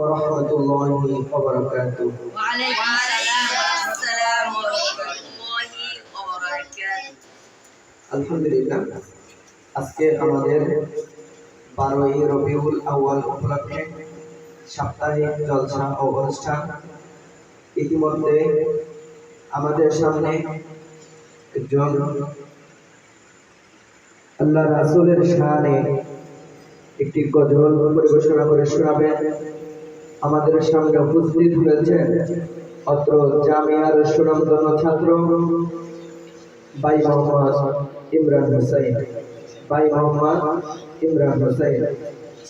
ওরহমতুল্লাহি ওয়া বারাকাতুহু। ওয়া আলাইকুম আসসালাম ওয়া রাহমাতুল্লাহি ওয়া বারাকাতুহু। আলহামদুলিল্লাহ, আজকে আমাদের 12ই রবিউল আউয়াল উপলক্ষে সাপ্তাহিক জলসা ও অনুষ্ঠান। ইতিমধ্যে আমাদের সামনে একজন আল্লাহ রাসূলের শানে একটি গজল পরিবেশনা করে শোনাবেন। আমাদের সামনে উপস্থিত হয়েছেন অত্র জামিয়ার সুনামধন্য ছাত্র ভাই মোহাম্মদ ইমরান হোসেন। ভাই মোহাম্মদ ইমরান হোসেন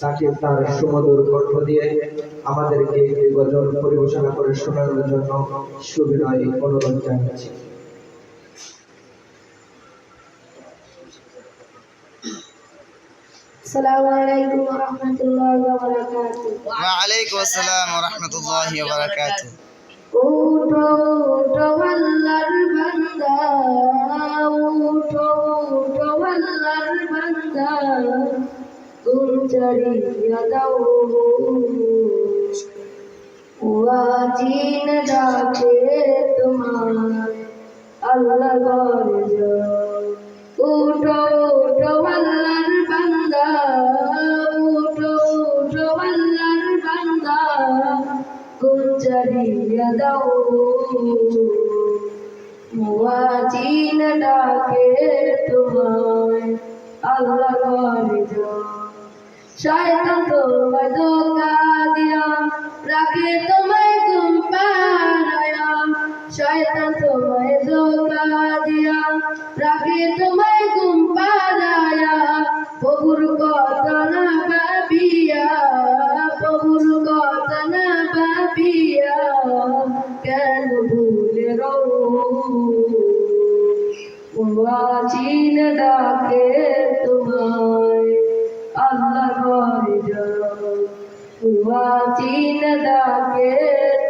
তাকে তার সুমধুর কণ্ঠ দিয়ে আমাদেরকে একটি গজল পরিবেশনা করে শোনানোর জন্য সুবিনয় অনুরোধ জানাচ্ছি। السلام عليكم ورحمة الله وبركاته. وعليكم السلام ورحمة الله وبركاته. উঠো উঠো আল্লাহর বান্দা, উঠো উঠো আল্লাহর বান্দা, ঘুম ছাড়িয়া দাও, ওয়াজিন ডাকে তোমার, আল্লাহ ঘরে যাও। উঠো উঠো আল্লাহর বান্দা, উঠো উঠো আল্লাহর বান্দা, ঘুম ছাড়িয়া দাও, মুয়াজ্জিন ডাকে তোমায়, আল্লাহ ঘরে যাও। শয়তান তোমায় ধোঁকা দিয়া রাখে তোমায় ঘুম পাড়ায়া, শয়তান তোমায় ধোঁকা দিয়া রাখে তোমায় ঘুম পাড়ায়া, প্রভুর কথা না ভাবিয়া, প্রভুর কথা না ভাবিয়া কেন ভুলে রও, মুয়াজ্জিন ডাকে তোমায়, আল্লাহ ঘরে যাও। মুয়াজ্জিন ডাকে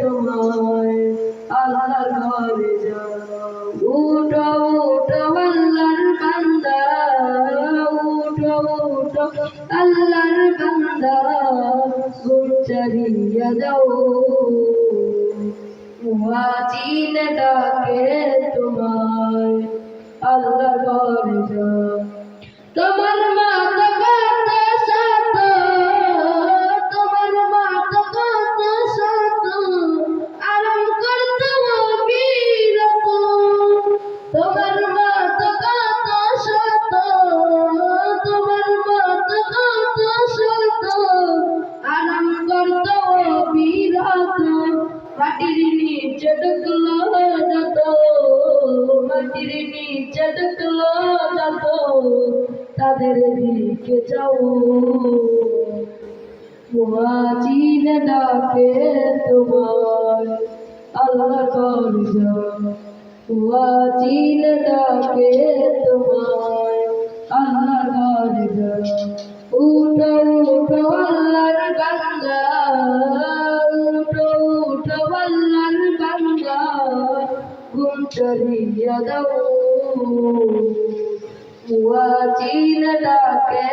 তোমায়, আল্লাহ ঘরে যাও। উঠো উঠো আল্লাহর বান্দা, উঠো উঠো আল্লাহর বান্দা, ঘুম ছাড়িয়া দাও, মুয়াজ্জিন ডাকে তোমায়, আল্লাহ ঘরে যাও। তোমার মাতা কত শত, তোমার মাতা কত শত, আরাম করতো বিরত, তোমার মাতা কত শত, তোমার মাতা কত শত, আরাম করতো বিরত, মাটির নিচে ঢুকলো যত, মাটির নিচে ঢুকলো যত, তাদের দিকে যাও, মুয়াজ্জিন ডাকে তোমায়, আল্লাহ ঘরে যাও। মুয়াজ্জিন ডাকে তোমায়, আল্লাহ ঘরে যাও। উঠো উঠো আল্লাহর বান্দা, উঠো উঠো আল্লাহর বান্দা, ঘুম ছাড়িয়া দাও, মুয়াজ্জিন ডাকে